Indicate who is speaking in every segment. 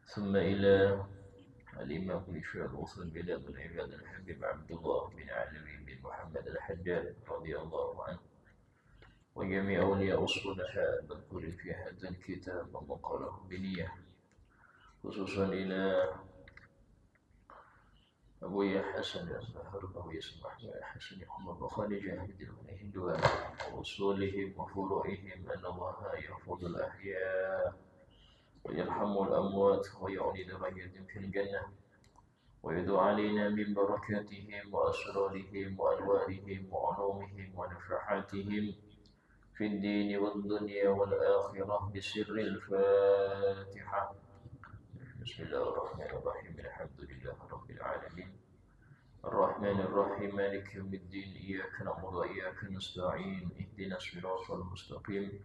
Speaker 1: ثم إلى الإمام الشيخ أصل البلاد والعباد الحبيب عبد الله بن علوي بن محمد الحجاج رضي الله عنه وجميع أولياء الصلحاء المذكورين في هذا الكتاب ومقاله بنية، خصوصا إلى أبويا حسن الزهر أبويا سمح حسن محمد وخالد أحمد الهندوان وأصولهم وفروعهم أن الله يحفظ الأحياء ويرحم الأموات ويعلي درجاتهم في الجنة ويدعو علينا من بركاتهم وأسرارهم وأنوارهم وعلومهم ونفحاتهم في الدين والدنيا والآخرة بسر الفاتحة. بسم الله الرحمن الرحيم. الحمد لله رب العالمين الرحمن الرحيم مالك يوم الدين إياك نعبد وإياك نستعين اهدنا الصراط المستقيم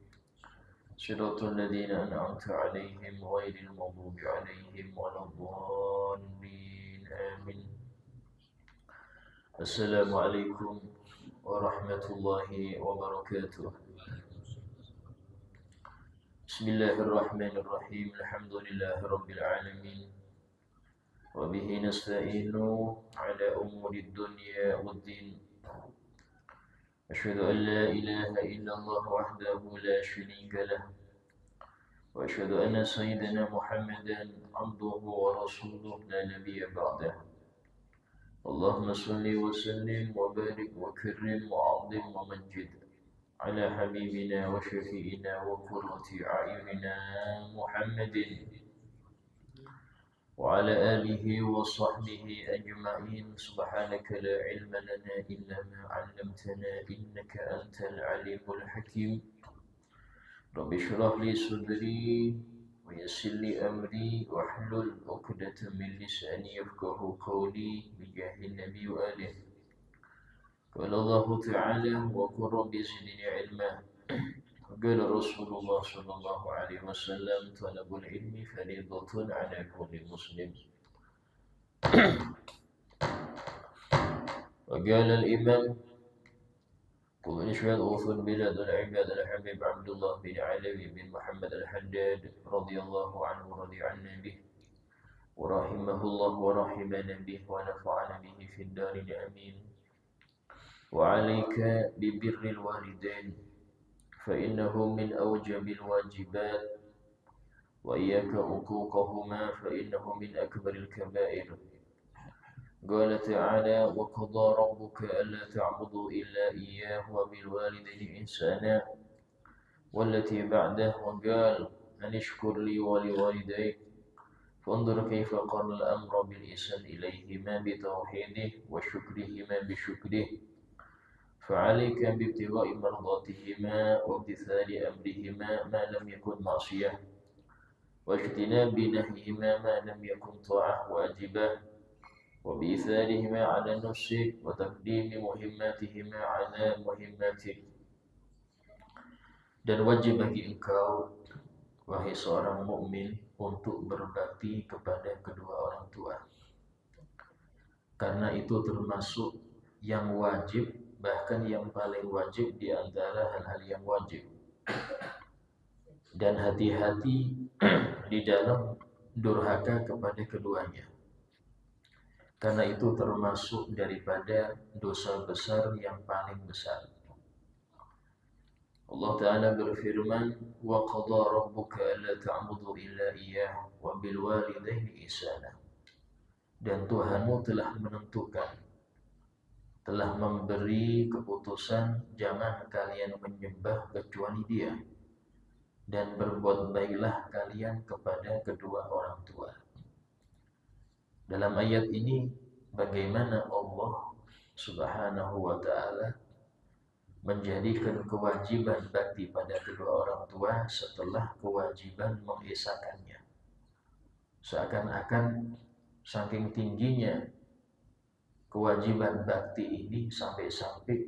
Speaker 1: صراط الذين أنعمت عليهم غير المغضوب عليهم ولا الضالين آمين. السلام عليكم ورحمة الله وبركاته. بسم الله الرحمن الرحيم الحمد لله رب العالمين وبه نستعين على أمور الدنيا والدين. أشهد أن لا إله إلا الله وحده لا شريك له وأشهد أن سيدنا محمدا عبده ورسوله لا نبي بعده. اللهم صل وسلم وبارك وكرم وعظم ومجد على حبيبنا وشفيئنا وقرة أعيننا محمد وعلى آله وصحبه أجمعين. سبحانك لا علم لنا إلا ما علمتنا إنك أنت العليم الحكيم. رب اشرح لي صدري ويسر لي أمري واحلل عقدة من لساني يفقه قولي بجاه النبي وآله. قال الله تعالى وقل رب زدني علما. قال رسول الله صلى الله عليه وسلم طلب العلم فريضة على كل مسلم. وقال الإمام قل نشهد أوفر بلاد العباد الحبيب عبد الله بن علوي بن محمد الحجاج رضي الله عنه ورضي عنا به ورحمه الله ورحمنا به ونفعنا به في الدارين آمين. وعليك ببر الوالدين فإنه من أوجب الواجبات وإياك عقوقهما فإنه من أكبر الكبائر. قال تعالى وقضى ربك ألا تعبدوا إلا إياه وبالوالدين إحسانا. والتي بعده وقال أن اشكر لي ولوالديك. فانظر كيف قال الأمر بالإحسان إليهما بتوحيده وشكرهما بشكره. فعليك بابتغاء مرضاتهما وامتثال أمرهما ما لم يكن معصية واجتناب نهيهما ما لم يكن طاعة واجبة وبإيثارهما على نفسك وتقديم مهماتهما على مهماتك. Dan wajib bagi engkau wahai seorang mukmin untuk berbakti kepada kedua orang tua, karena itu termasuk yang wajib, bahkan yang paling wajib di antara hal-hal yang wajib. Dan hati-hati di dalam durhaka kepada keduanya, karena itu termasuk daripada dosa besar yang paling besar. Allah Ta'ala berfirman wa qadha rabbuka alla ta'budu illa iyyah wa bil walidaini ihsana. Dan Tuhanmu telah menentukan, telah memberi keputusan jangan kalian menyembah kecuali Dia, dan berbuat baiklah kalian kepada kedua orang tua. Dalam ayat ini bagaimana Allah Subhanahu wa Ta'ala menjadikan kewajiban bakti pada kedua orang tua setelah kewajiban mengesakannya. Seakan-akan saking tingginya kewajiban bakti ini sampai-sampai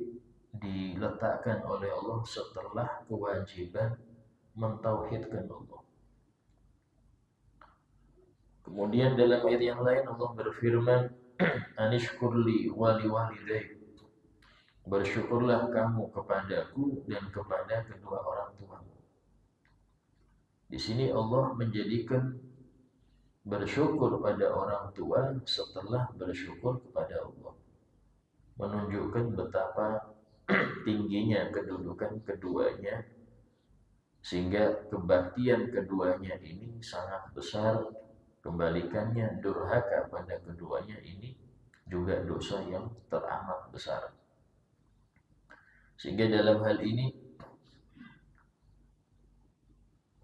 Speaker 1: diletakkan oleh Allah setelah kewajiban mentauhidkan Allah. Kemudian dalam ayat yang lain Allah berfirman anishkurli wali walidayk. Bersyukurlah kamu kepadaku dan kepada kedua orang tuamu. Di sini Allah menjadikan bersyukur pada orang tua setelah bersyukur kepada Allah, menunjukkan betapa tingginya kedudukan keduanya, sehingga kebaktian keduanya ini sangat besar. Kembalikannya durhaka pada keduanya ini juga dosa yang teramat besar. Sehingga dalam hal ini,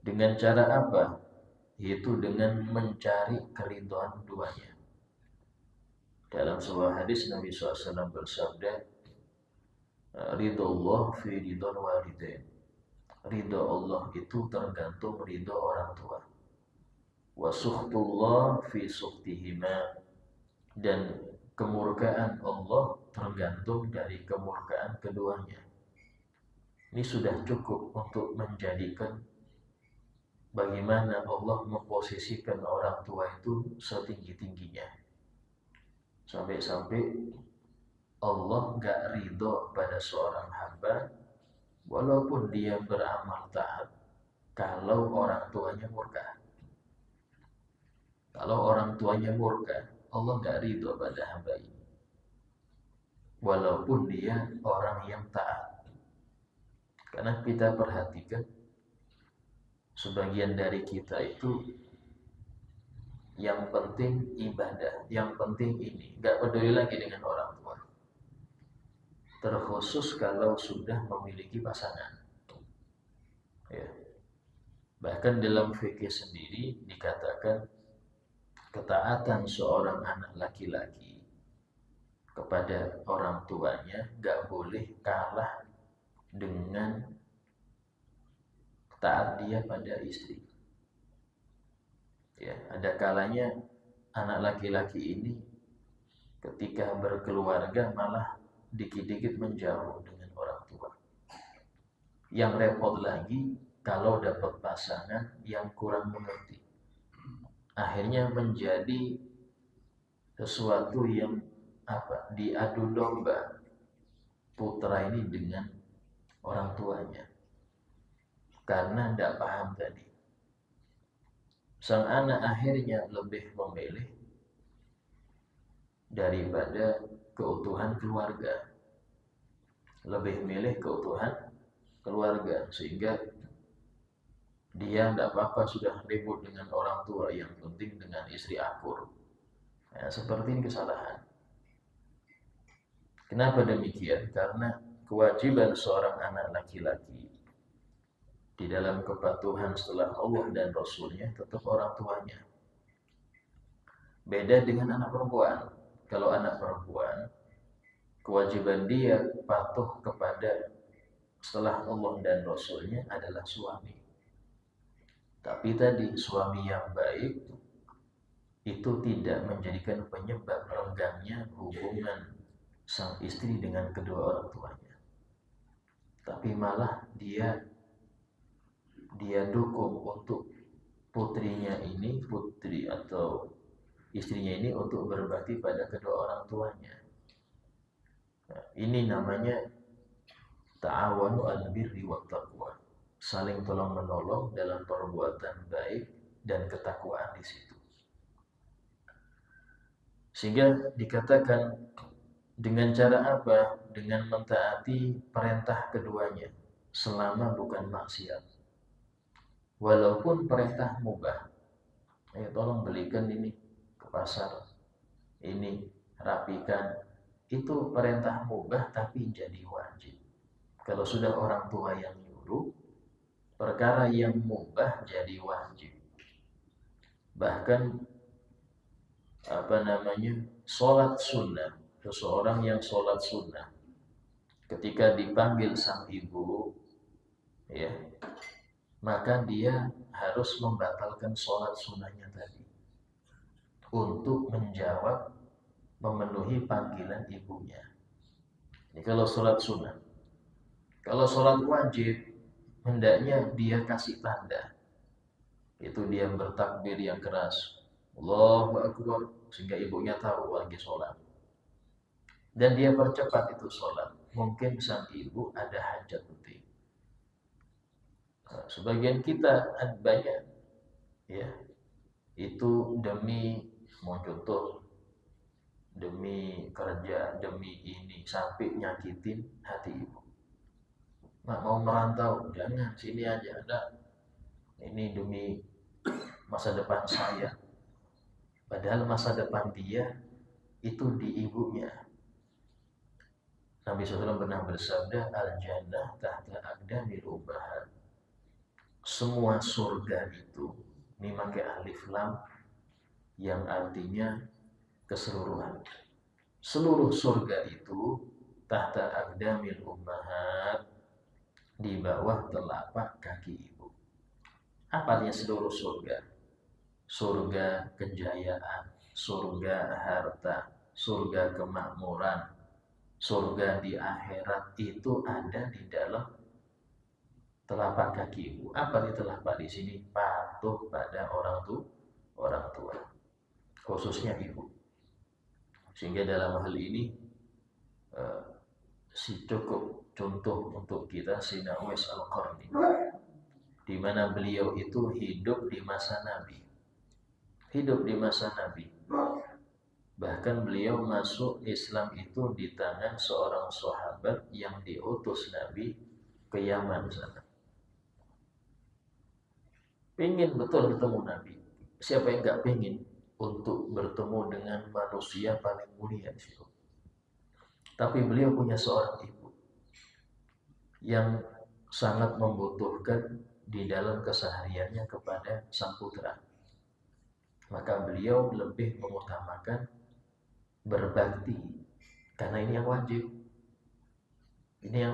Speaker 1: dengan cara apa? Yaitu dengan mencari keridhaan duanya. Dalam sebuah hadis Nabi SAW bersabda, ridho Allah fi ridho walidain. Ridho Allah itu tergantung ridho orang tua. Wa sukhtullah fi sukhtihima, dan kemurkaan Allah tergantung dari kemurkaan keduanya. Ini sudah cukup untuk menjadikan bagaimana Allah memposisikan orang tua itu setinggi-tingginya. Sampai-sampai Allah gak ridho pada seorang hamba walaupun dia beramal taat kalau orang tuanya murka. Kalau orang tuanya murka, Allah gak ridho pada hamba ini walaupun dia orang yang taat. Karena kita perhatikan, sebagian dari kita itu yang penting ibadah, yang penting ini, gak peduli lagi dengan orang tua. Terkhusus kalau sudah memiliki pasangan. Ya. Bahkan dalam fikih sendiri dikatakan ketaatan seorang anak laki-laki kepada orang tuanya gak boleh kalah dengan taat dia pada istri. Ya, ada kalanya anak laki-laki ini ketika berkeluarga malah dikit-dikit menjauh dengan orang tua. Yang repot lagi kalau dapat pasangan yang kurang mengerti. Akhirnya menjadi sesuatu yang diadu domba putra ini dengan orang tuanya karena tidak paham tadi. Sang anak akhirnya lebih memilih daripada keutuhan keluarga, lebih milih keutuhan keluarga, sehingga dia tidak apa-apa sudah ribut dengan orang tua, yang penting dengan istri akur. Nah, seperti ini kesalahan. Kenapa demikian? Karena kewajiban seorang anak laki-laki di dalam kepatuhan setelah Allah dan Rasulnya tetap orang tuanya. Beda dengan anak perempuan. Kalau anak perempuan, kewajiban dia patuh kepada setelah Allah dan Rasulnya adalah suami. Tapi tadi suami yang baik itu tidak menjadikan penyebab renggangnya hubungan sang istri dengan kedua orang tuanya. Tapi malah dia dukung untuk putrinya ini, putri atau istrinya ini untuk berbakti pada kedua orang tuanya. Nah, ini namanya ta'awanu al-birri wa taqwa. Saling tolong menolong dalam perbuatan baik dan ketakwaan di situ. Sehingga dikatakan dengan cara apa? Dengan mentaati perintah keduanya selama bukan maksiat. Walaupun perintah mubah. Tolong belikan ini ke pasar. Ini rapikan. Itu perintah mubah tapi jadi wajib. Kalau sudah orang tua yang nyuruh, perkara yang mubah jadi wajib. Bahkan sholat sunnah, seseorang yang sholat sunnah ketika dipanggil sang ibu, ya, maka dia harus membatalkan sholat sunnahnya tadi untuk menjawab, memenuhi panggilan ibunya. Ini kalau sholat sunnah. Kalau sholat wajib, hendaknya dia kasih tanda. Itu dia bertakbir yang keras, Allahu Akbar, sehingga ibunya tahu lagi sholat. Dan dia percepat itu sholat. Mungkin sang ibu ada hajat penting. Sebagian kita banyak, ya, itu demi mau contoh, demi kerja, demi ini sampai nyakitin hati ibu. Mak mau merantau, jangan sini aja, ada. Ini demi masa depan saya. Padahal masa depan dia itu di ibunya. Nabi SAW pernah bersabda, al-jannah tahta aqdamil ummahat. Semua surga itu, ini pakai alif lam yang artinya keseluruhan. Seluruh surga itu tahta aqdamil ummahat, di bawah telapak kaki ibu. Apa artinya seluruh surga? Surga kejayaan, surga harta, surga kemakmuran, surga di akhirat itu ada di dalam telapak kaki ibu. Apa di telapak di sini? Patuh pada orang tua, khususnya ibu. Sehingga dalam hal ini si cukup contoh untuk kita Sayyidina Uwais Al-Qarni, di mana beliau itu hidup di masa Nabi. Bahkan beliau masuk Islam itu di tangan seorang sahabat yang diutus Nabi ke Yaman sana. Pengen betul ketemu Nabi. Siapa yang gak pengen untuk bertemu dengan manusia paling mulia di situ? Tapi beliau punya seorang ibu yang sangat membutuhkan di dalam kesehariannya kepada sang putra. Maka beliau lebih mengutamakan berbakti, karena ini yang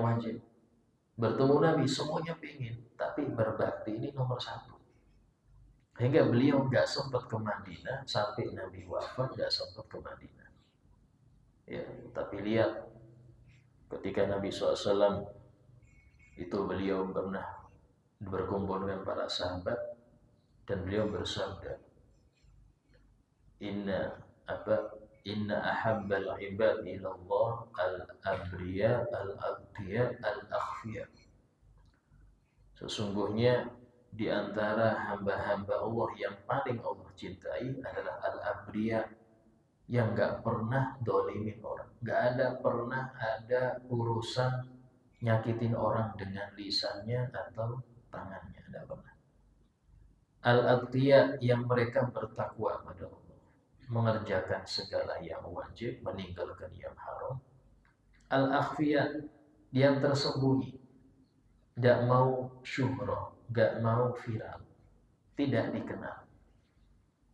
Speaker 1: wajib. Bertemu Nabi semuanya pengen, tapi berbakti ini nomor satu. Hingga beliau gak sempat ke Madinah sampai Nabi wafat, gak sempat ke Madinah. Ya, tapi lihat ketika Nabi SAW itu beliau pernah berkumpul dengan para sahabat dan beliau bersabda, Inna ahabbal ibad ilallah al-abriya al-aqtiya al-akhfiya. Sesungguhnya di antara hamba-hamba Allah yang paling Allah cintai adalah al-abriya, yang gak pernah dolimin orang, gak pernah ada urusan nyakitin orang dengan lisannya atau tangannya, tidak pernah. Al-aqtiya, yang mereka bertakwa pada Allah, mengerjakan segala yang wajib, meninggalkan yang haram. Al-akhfiya, yang tersembunyi, gak mau syuhrah, gak mau viral, tidak dikenal.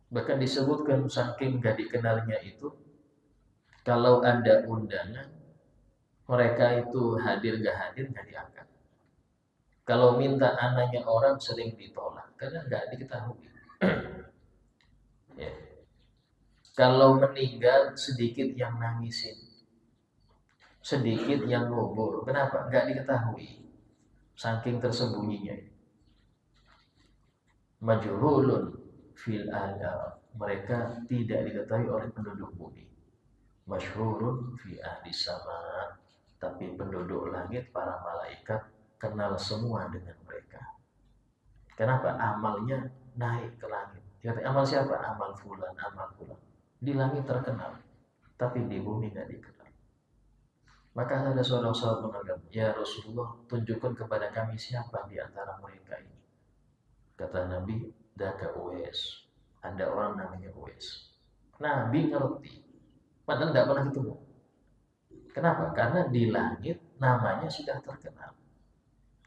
Speaker 1: Bahkan disebutkan saking gak dikenalnya itu, kalau ada undangan, mereka itu hadir gak diangkat. Kalau minta anaknya orang sering ditolak karena gak diketahui. Ya. Kalau meninggal sedikit yang nangisin, sedikit yang ngubur. Kenapa? Gak diketahui, saking tersembunyinya. Majhulun fil ada, mereka tidak diketahui oleh penduduk bumi. Masyhurun fi ahli sama, tapi penduduk langit, para malaikat kenal semua dengan mereka. Kenapa? Amalnya naik ke langit. Amal siapa? Amal fulan. Di langit terkenal, tapi di bumi gak dikenal. Maka ada seorang sahabat mengatakan, ya Rasulullah, tunjukkan kepada kami siapa di antara mereka ini. Kata Nabi, daka Uwais. Ada orang namanya Uwais. Nabi ngerti, padahal tidak pernah ketemu. Kenapa? Karena di langit namanya sudah terkenal,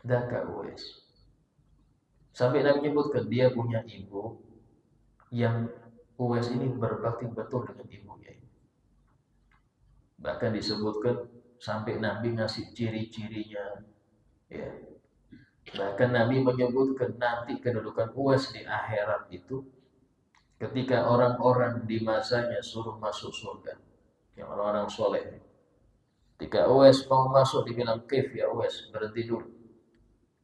Speaker 1: daka Uwais. Sampai Nabi menyebutkan dia punya ibu yang Uwais ini berbakti betul dengan ibunya. Bahkan disebutkan sampai Nabi ngasih ciri-cirinya. Ya. Bahkan Nabi menyebutkan nanti kedudukan Uwais di akhirat itu, ketika orang-orang di masanya suruh masuk surga, yang orang-orang soleh. Ketika Uwais mau masuk, dibilang kif ya Uwais, berhenti dulu,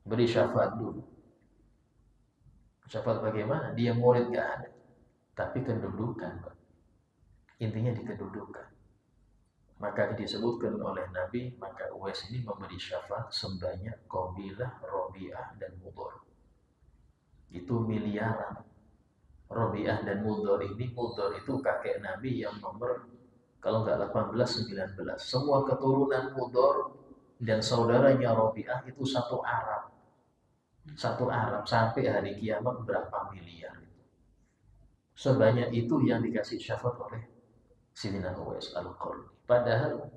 Speaker 1: beri syafaat dulu. Syafaat bagaimana? Dia murid gak ada, tapi kedudukan, intinya di kedudukan. Maka disebutkan oleh Nabi, maka Uwais ini memberi syafaat sebanyak Qabilah, Rabi'ah, dan Mudhar. Itu miliaran. Robiah dan Mudhor ini, Mudhor itu kakek Nabi yang nomor kalau nggak 18, 19. Semua keturunan Mudhor dan saudaranya Robiah itu satu Arab. Satu Arab sampai hari kiamat berapa miliar. Sebanyak itu yang dikasih syafaat oleh Sayyidina Uwais Al-Qarni. Padahal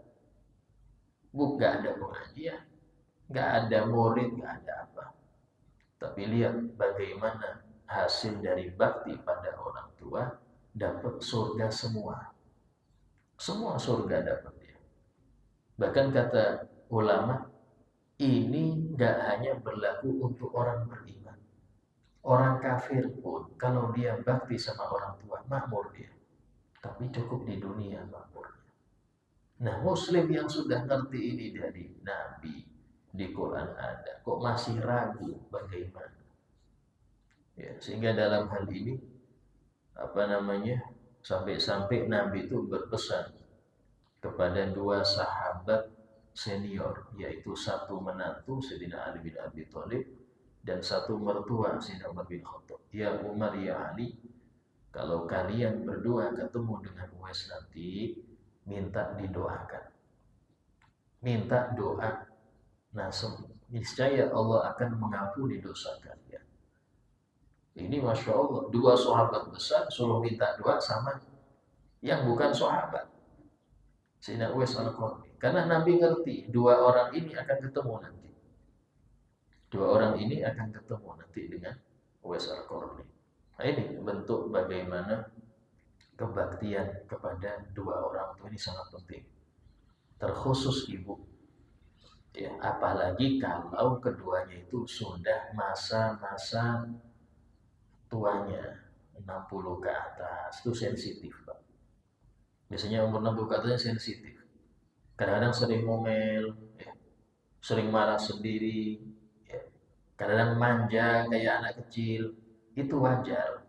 Speaker 1: nggak ada pengajian, nggak ada murid, nggak ada apa. Tapi lihat bagaimana hasil dari bakti pada orang tua, dapat surga semua. Semua surga dapat dia. Bahkan kata ulama, ini nggak hanya berlaku untuk orang beriman. Orang kafir pun, kalau dia bakti sama orang tua, makmur dia. Tapi cukup di dunia makmurnya. Nah, Muslim yang sudah ngerti ini dari Nabi, di Quran ada, kok masih ragu bagaimana? Ya, sehingga dalam hal ini, sampai-sampai Nabi itu berpesan kepada dua sahabat senior, yaitu satu menantu Sayyidina Ali bin Abi Thalib dan satu mertua Sayyidina Umar bin Khattab. Ya Umar, ya Ali, kalau kalian berdua ketemu dengan Uwais nanti, minta didoakan. Minta doa. Nah, niscaya Allah akan mengampuni dosa kalian. Ini Masya Allah, dua sahabat besar suruh minta doa sama yang bukan sahabat. Sayyidina Uwais Al-Qarni. Karena Nabi ngerti, dua orang ini akan ketemu nanti. Dua orang ini akan ketemu nanti dengan Uwais Al-Qarni. Nah, ini bentuk bagaimana kebaktian kepada dua orang tua ini sangat penting. Terkhusus ibu. Ya, apalagi kalau keduanya itu sudah masa-masa tuanya, 60 ke atas, itu sensitif, Pak. Biasanya umur 60 ke atasnya sensitif. Kadang-kadang sering ngomel, ya, sering marah sendiri, ya, kadang-kadang manja kayak anak kecil, itu wajar.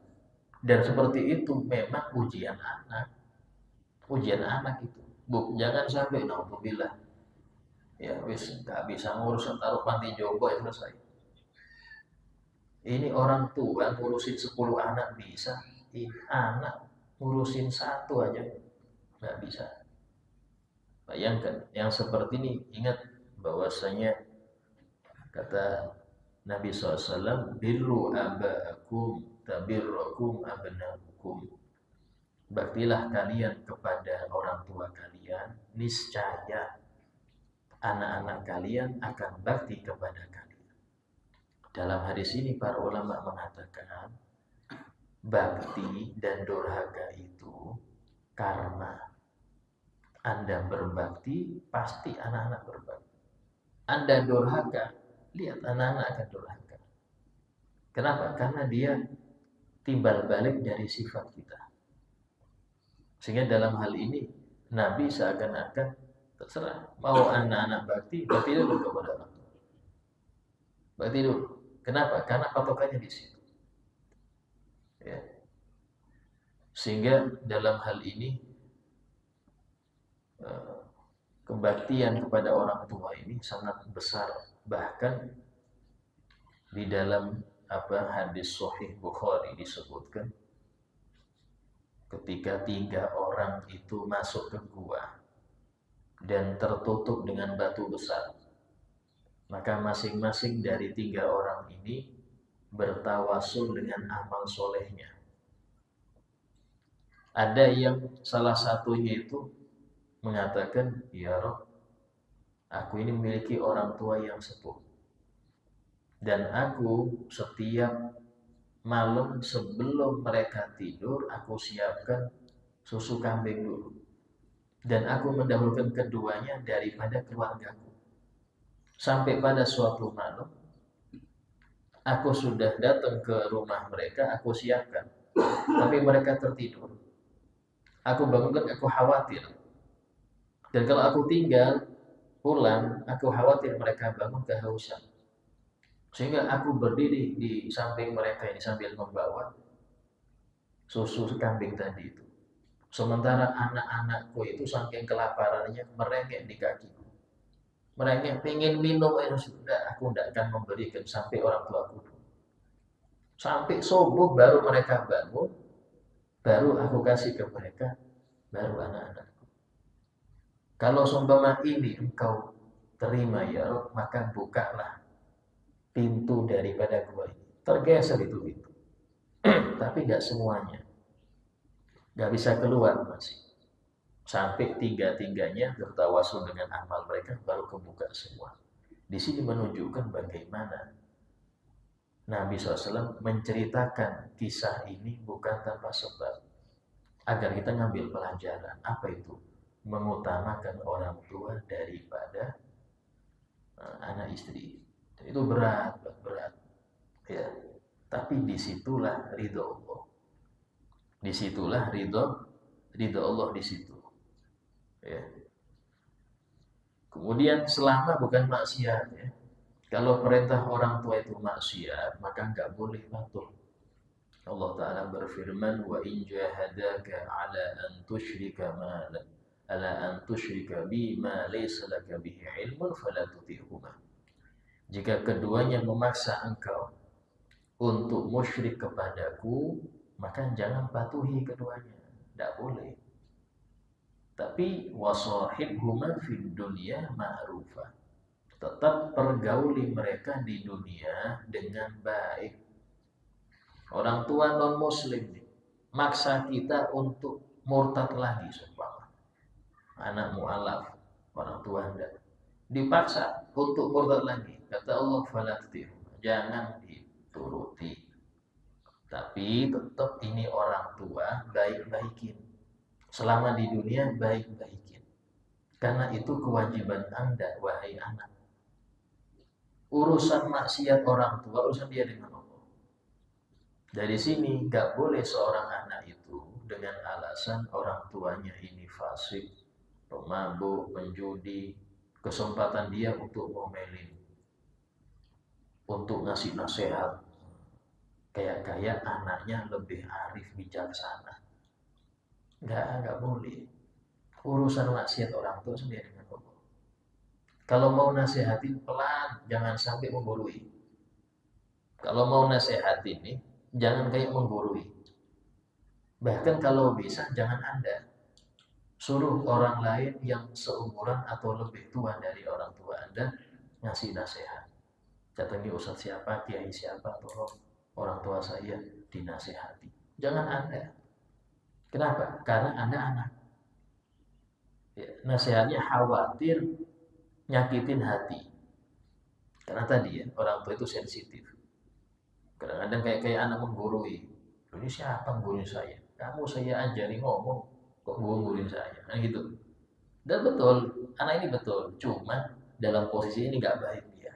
Speaker 1: Dan seperti itu memang ujian anak itu. Jangan sampai naudzubillah, ya wis nggak bisa ngurus, taruh panti jompo ya selesai. Ini orang tua ngurusin 10 anak bisa, ini anak ngurusin satu aja nggak bisa. Bayangkan yang seperti ini, ingat bahwasanya kata Nabi SAW, birru aba'akum tabirrukum abna'ukum. Baktilah kalian kepada orang tua kalian, niscaya anak-anak kalian akan bakti kepada kalian. Dalam hadis ini para ulama mengatakan bakti dan durhaka itu karma. Anda berbakti, pasti anak-anak berbakti. Anda durhaka, lihat anak-anak akan durhaka. Kenapa? Karena dia timbal balik dari sifat kita. Sehingga dalam hal ini, Nabi seakan-akan terserah. Mau anak-anak bakti dulu kepada orang tua. Bakti dulu. Kenapa? Karena patokannya di situ. Ya. Sehingga dalam hal ini, kebaktian kepada orang tua ini sangat besar. Bahkan di dalam hadis Sahih Bukhari disebutkan, ketika 3 orang itu masuk ke gua dan tertutup dengan batu besar, maka masing-masing dari 3 orang ini bertawasul dengan amal solehnya. Ada yang salah satunya itu mengatakan, ya Rob, aku ini memiliki orang tua yang sepuh, dan aku setiap malam sebelum mereka tidur, aku siapkan susu kambing dulu, dan aku mendahulukan keduanya daripada keluargaku. Sampai pada suatu malam, aku sudah datang ke rumah mereka, aku siapkan, tapi mereka tertidur. Aku bangunkan, aku khawatir. Dan kalau aku tinggal pulang, aku khawatir mereka bangun kehausan. Sehingga aku berdiri di samping mereka ini sambil membawa susu kambing tadi itu. Sementara anak-anakku itu saking kelaparannya merengek di kakiku. Merengek, pengen minum air sudah, aku tidak akan memberikan sampai orang tua aku. Sampai subuh baru mereka bangun, baru aku kasih ke mereka, baru anak-anakku. Kalau seumpama ini engkau terima ya Rob, maka bukalah pintu daripada gua ini. Tergeser itu pintu. Tapi nggak semuanya. Nggak bisa keluar masih. Sampai tiga-tiganya bertawasul dengan amal mereka baru kebuka semua. Di sini menunjukkan bagaimana Nabi SAW menceritakan kisah ini bukan tanpa sebab. Agar kita ngambil pelajaran. Apa itu? Mengutamakan orang tua daripada anak istri. Itu berat, berat. Ya. Tapi disitulah ridho Allah. Disitulah ridho Allah di situ. Ya. Kemudian selama bukan maksiat ya. Kalau perintah orang tua itu maksiat, maka nggak boleh patuh. Allah Ta'ala berfirman, wa in jahadaka ala an tusyrika ma ala an tusyrika bima laysa laka bihi ilmun fala tuti'huma. Jika keduanya memaksa engkau untuk musyrik kepadaku, maka jangan patuhi keduanya. Tidak boleh. Tapi wasahibhuma fid dunya ma'rufa. Tetap pergauli mereka di dunia dengan baik. Orang tua non muslim maksa kita untuk murtad lagi seumpama. Anak mu'alaf, orang tua Anda dipaksa untuk murtad lagi. Kata Allah, fala tuti'huma. Jangan dituruti. Tapi tetap ini orang tua baik-baikin. Selama di dunia baik-baikin. Karena itu kewajiban Anda, wahai anak. Urusan maksiat orang tua, urusan dia dengan Allah. Dari sini gak boleh seorang anak itu dengan alasan orang tuanya ini fasik, pemabuk, penjudi, kesempatan dia untuk ngomelin, untuk ngasih nasihat. Kayak anaknya lebih arif bijaksana. Enggak boleh. Urusan maksiat orang tua sendiri dengan Allah. Kalau mau nasihatin pelan, jangan sampai menggurui. Kalau mau nasihatin nih, jangan kayak menggurui. Bahkan kalau bisa jangan Anda suruh orang lain yang seumuran atau lebih tua dari orang tua Anda ngasih nasihat. Datangi ustadz siapa, kiai siapa, tolong orang tua saya dinasihati. Jangan Anda. Kenapa? Karena Anda anak. Ya, nasihatnya khawatir nyakitin hati. Karena tadi ya, orang tua itu sensitif. Kadang-kadang kayak anak menggurui. Ini siapa menggurui saya? Kamu saya ajari ngomong, kok menggurui saya? Nah gitu. Dan betul, anak ini betul. Cuma dalam posisi ini nggak baik dia.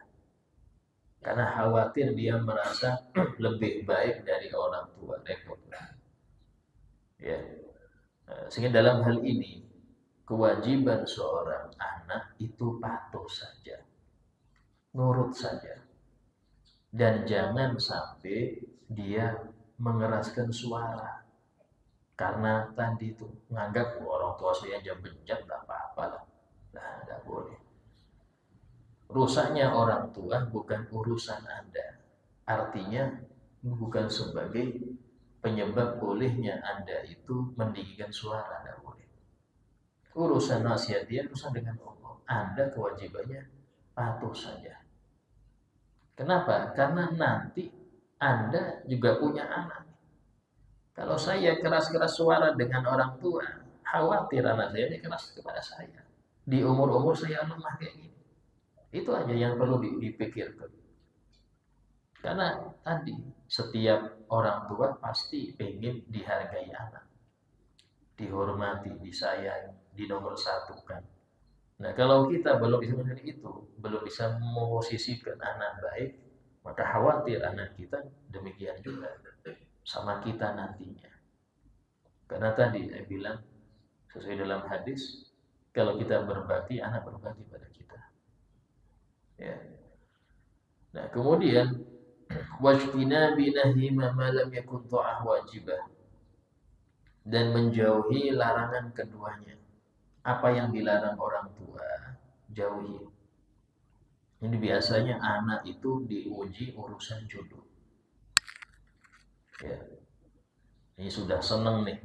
Speaker 1: Karena khawatir dia merasa lebih baik dari orang tua. Repot. Ya. Sehingga dalam hal ini, kewajiban seorang anak itu patuh saja. Nurut saja. Dan jangan sampai dia mengeraskan suara. Karena tadi itu menganggap orang tua saya aja bejat, gak apa-apa lah. Nah, gak boleh. Rusaknya orang tua bukan urusan Anda. Artinya bukan sebagai penyebab bolehnya Anda itu meninggikan suara, gak boleh. Urusan nasihat dia urusan dengan Allah. Anda kewajibannya patuh saja. Kenapa? Karena nanti Anda juga punya anak. Kalau saya keras-keras suara dengan orang tua, khawatir anak saya keras kepada saya. Di umur-umur saya lemah kayak gini. Itu aja yang perlu dipikirkan. Karena tadi setiap orang tua pasti ingin dihargai anak. Dihormati, disayangi, dinomor satukan. Nah, kalau kita belum bisa menjadi itu, belum bisa memposisikan anak baik, maka khawatir anak kita demikian juga sama kita nantinya. Karena tadi saya bilang sesuai dalam hadis, kalau kita berbakti, anak berbakti pada kita. Ya. Nah, kemudian wajtinabi nahi ma lam yakun ta'ah wajibah, dan menjauhi larangan keduanya. Apa yang dilarang orang tua, jauhi. Ini biasanya anak itu diuji urusan jodoh. Ya, ini sudah seneng nih,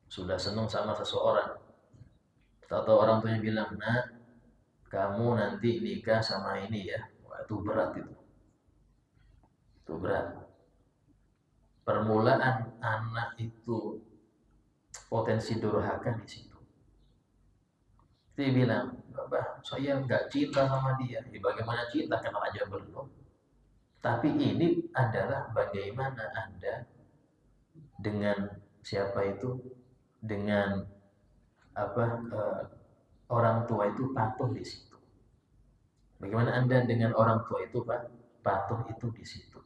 Speaker 1: sudah seneng sama seseorang. Tahu-tahu orang tuanya bilang, nah kamu nanti nikah sama ini ya. Wah, itu berat itu. Itu berat. Permulaan anak itu potensi durhaka di situ. Dia bilang, Bapak, saya nggak cinta sama dia. Ya, bagaimana cinta kenal aja belum. Tapi ini adalah bagaimana Anda dengan siapa itu, dengan apa orang tua itu patuh di situ. Bagaimana Anda dengan orang tua itu Pak patuh itu di situ.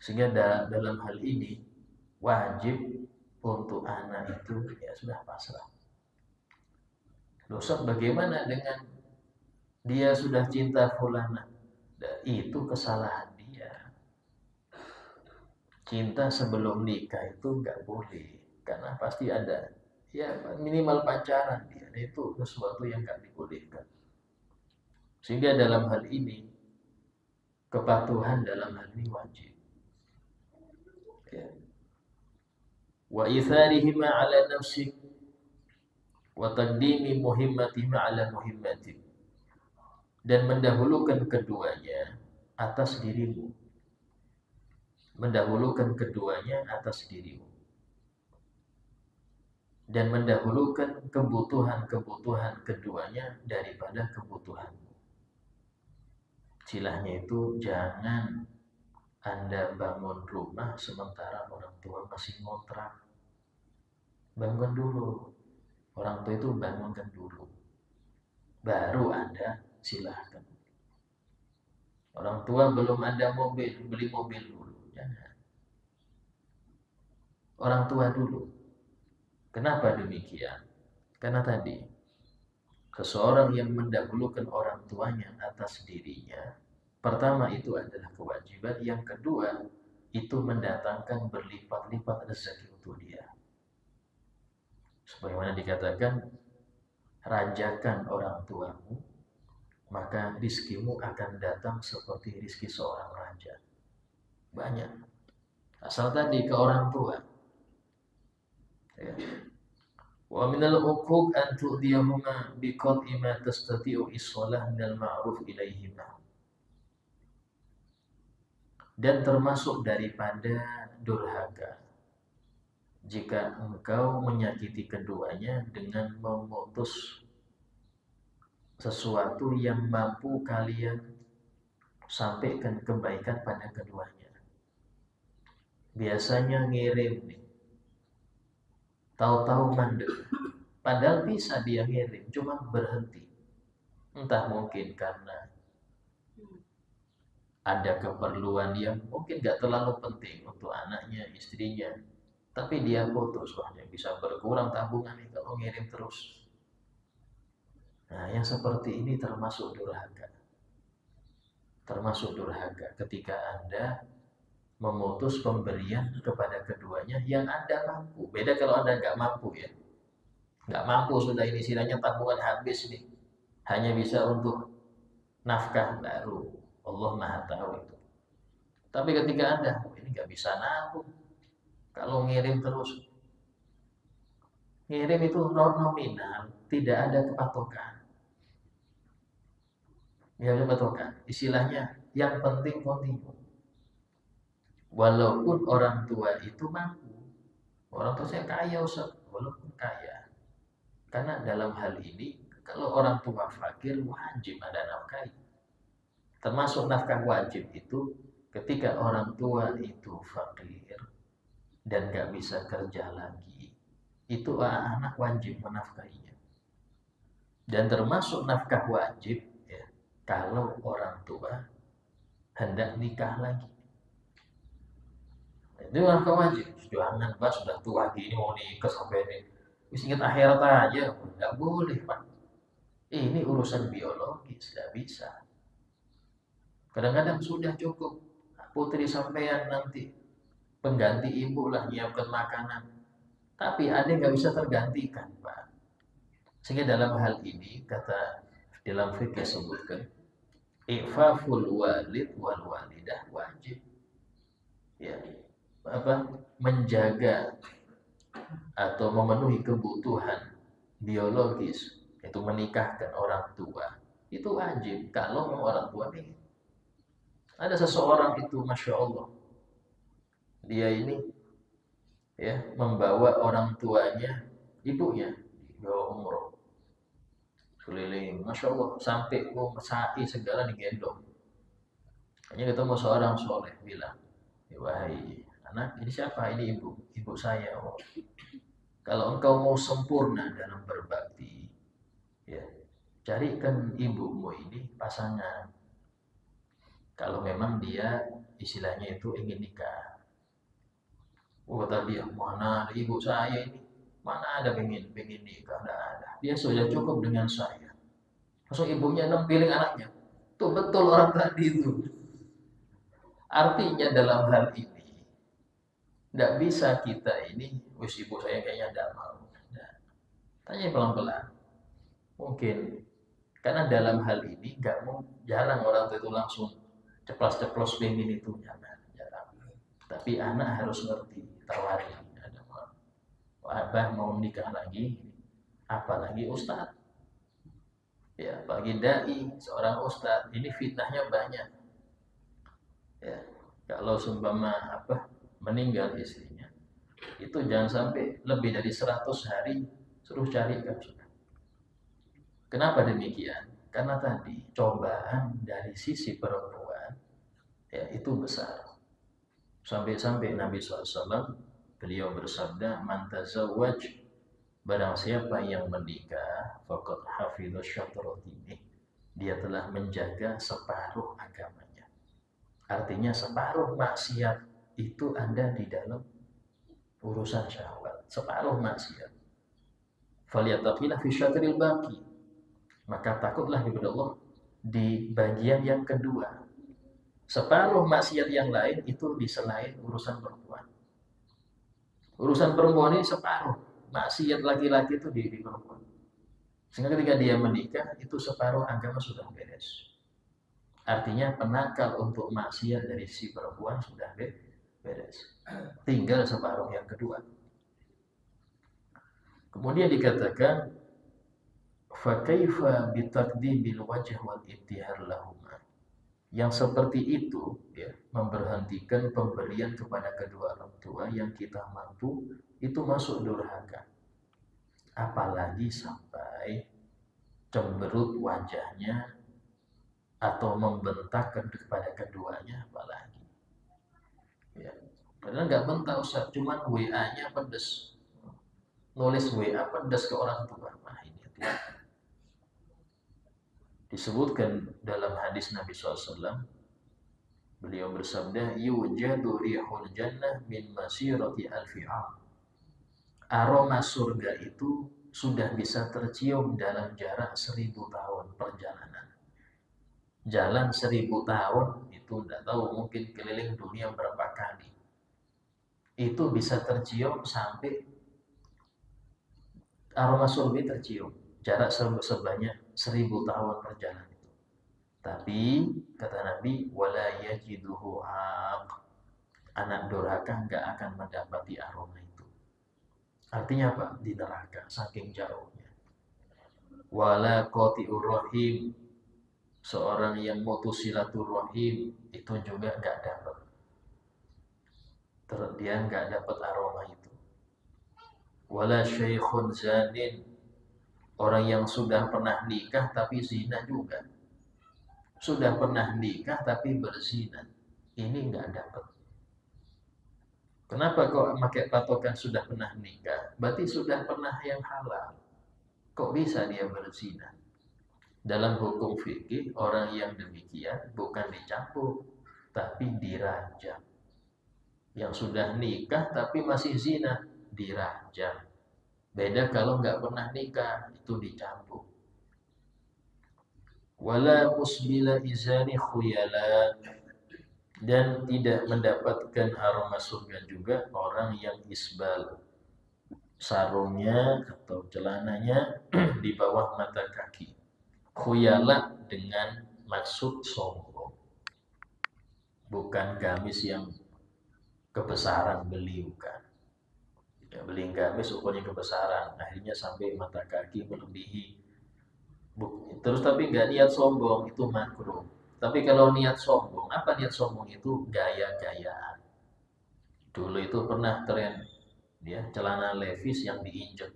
Speaker 1: Sehingga dalam hal ini wajib untuk anak itu ya sudah pasrah. Dosa bagaimana dengan dia sudah cinta fulana? Itu kesalahan dia. Cinta sebelum nikah itu nggak boleh, karena pasti ada ya minimal pacaran dia. Itu sesuatu yang nggak dibolehkan. Sehingga dalam hal ini kepatuhan dalam hal ini wajib. Ya. Wa itharihima ala nafsik wa taqdimi muhimmatihima ala muhimmatik, dan mendahulukan keduanya atas dirimu, mendahulukan keduanya atas dirimu, dan mendahulukan kebutuhan-kebutuhan keduanya daripada kebutuhanmu. Istilahnya itu jangan Anda bangun rumah sementara orang tua masih ngontrak. Bangun dulu. Orang tua itu bangunkan dulu. Baru Anda silahkan. Orang tua belum ada mobil, beli mobil dulu. Jangan. Orang tua dulu. Kenapa demikian? Karena tadi, seseorang yang mendahulukan orang tuanya atas dirinya, pertama itu adalah kewajiban. Yang kedua, itu mendatangkan berlipat-lipat rezeki untuk dia. Sebagaimana dikatakan, rajakan orang tuamu, maka rizkimu akan datang seperti rizki seorang raja. Banyak. Asal tadi ke orang tua. Ya. Wa minal uquq an tu'diyahuma biqad'i ma tastati'u is-shalah minal ma'ruf ilaihima. Dan termasuk daripada durhaka jika engkau menyakiti keduanya dengan memutus sesuatu yang mampu kalian sampaikan kebaikan pada keduanya. Biasanya ngirim nih, tahu-tahu mandek, padahal bisa dia ngirim, cuma berhenti. Entah mungkin karena ada keperluan yang mungkin gak terlalu penting untuk anaknya, istrinya, tapi dia putus, wah dia bisa berkurang tabungan nih kalau ngirim terus. Nah, yang seperti ini termasuk durhaka. Termasuk durhaka ketika Anda memutus pemberian kepada keduanya yang Anda mampu. Beda kalau Anda nggak mampu ya. Nggak mampu sudah ini istilahnya tabungan habis nih. Hanya bisa untuk nafkah baru. Allah Maha tahu itu. Tapi ketika Anda, ini nggak bisa nabung. Kalau ngirim terus. Ngirim itu nominal, tidak ada kepatokan. Tidak ada kepatokan. Istilahnya, yang penting kontinu. Walaupun orang tua itu mampu. Orang tua saya kaya Ustaz, walaupun kaya. Karena dalam hal ini, kalau orang tua fakir, wajib ada nafkah. Termasuk nafkah wajib itu, ketika orang tua itu fakir, dan gak bisa kerja lagi, itu anak wajib menafkahinya. Dan termasuk nafkah wajib, ya, kalau orang tua hendak nikah lagi. Itu nafkah wajib. Jangan Pak, sudah tua gini mau nikah sampai ini. Ingat akhirat aja, nggak boleh Pak. Ini urusan biologis, nggak bisa. Kadang-kadang sudah cukup. Putri sampean nanti pengganti ibu lah nyiapkan makanan. Tapi ada yang nggak bisa tergantikan Pak. Sehingga dalam hal ini kata dalam fikih sebutkan i'faful walid wal walidah wajib. Ya. menjaga atau memenuhi kebutuhan biologis, itu menikahkan orang tua, itu wajib kalau orang tua ini. Ada seseorang itu, masya Allah, dia ini ya membawa orang tuanya, ibunya bawa umroh keliling, masya Allah, sampai sa'i segala digendong. Hanya ketemu seorang soleh bilang, wahai anak, ini siapa? Ini ibu saya. Oh, kalau engkau mau sempurna dalam berbakti, ya carikan ibumu ini pasangan. Kalau memang dia istilahnya itu ingin nikah. Oh, kata dia, mana ada ibu saya ini? Mana ada pengen nikah? Tidak ada. Dia sudah cukup dengan saya. Langsung ibunya nempiling anaknya. Tuh betul orang tadi itu. Artinya dalam hal ini, tidak bisa kita ini, wis ibu saya kayaknya tidak mau. Nah, tanya pelan-pelan. Mungkin karena dalam hal ini jarang orang tua itu langsung ceplos-ceplos pengen itu, jarang. Tapi anak harus ngerti, tawarin. Abah mau nikah lagi, apalagi ustadz. Ya, bagi dai, seorang ustadz, ini fitnahnya banyak. Ya, kalau seumpama meninggal istrinya, itu jangan sampai lebih dari 100 hari suruh carikan. Kenapa demikian? Karena tadi cobaan dari sisi perempuan ya itu besar. Sampai-sampai Nabi SAW beliau bersabda, man tazawwaj, barang siapa yang menikah, faqad hafidha syatra dinih, dia telah menjaga separuh agamanya. Artinya separuh maksiat itu ada di dalam urusan syahwat, separuh maksiat. Falyattaqillah fi syatril baqi, maka takutlah kepada Allah di bagian yang kedua. Separuh maksiat yang lain itu di selain urusan perempuan. Urusan perempuan ini separuh, maksiat laki-laki itu di perempuan. Sehingga ketika dia menikah, itu separuh agama sudah beres. Artinya penakal untuk maksiat dari si perempuan sudah beres. Tinggal separuh yang kedua. Kemudian dikatakan, fakaifa bitaqdimil wajh wal ibtihar lahuma. Yang seperti itu ya, memberhentikan pemberian kepada kedua orang tua yang kita mampu, itu masuk durhaka. Apalagi sampai cemberut wajahnya atau membentak kepada keduanya, apalagi. Ya, padahal nggak bentak Ustaz, cuman WA-nya pedes. Nulis WA pedes ke orang tua. Nah, ini disebutkan dalam hadis Nabi SAW, beliau bersabda, yujadu rihul jannah min masirati alfi am. Aroma surga itu sudah bisa tercium dalam jarak 1000 tahun perjalanan. Jalan 1000 tahun itu tidak tahu, mungkin keliling dunia berapa kali. Itu bisa tercium sampai aroma surga tercium jarak sebanyak 1000 tahun perjalanan itu. Tapi kata Nabi, wala yajiduhu aq, anak durhaka enggak akan mendapati aroma itu. Artinya apa? Di neraka saking jauhnya. Wala qati'ur rahim, seorang yang mutus silaturahim itu juga enggak dapat. Dia enggak dapat aroma itu. Wala syaikhun zanin, orang yang sudah pernah nikah tapi zina juga. Sudah pernah nikah tapi berzina, ini nggak dapat. Kenapa kok pakai patokan sudah pernah nikah? Berarti sudah pernah yang halal. Kok bisa dia berzina? Dalam hukum fikih, orang yang demikian bukan dicambuk, tapi dirajam. Yang sudah nikah tapi masih zina, dirajam. Beda kalau nggak pernah nikah, itu dicambuk. Wala musbila izani khuyala, dan tidak mendapatkan aroma surga juga orang yang isbal, sarungnya atau celananya di bawah mata kaki. Khuyala dengan maksud sombong, bukan gamis yang kebesaran beliau kan. Ya, beli gamis ukurnya kebesaran, akhirnya sampai mata kaki melebihi. Terus tapi nggak niat sombong, itu makruh. Tapi kalau niat sombong, apa niat sombong itu? Gaya-gayaan. Dulu itu pernah tren ya, celana levis yang diinjek.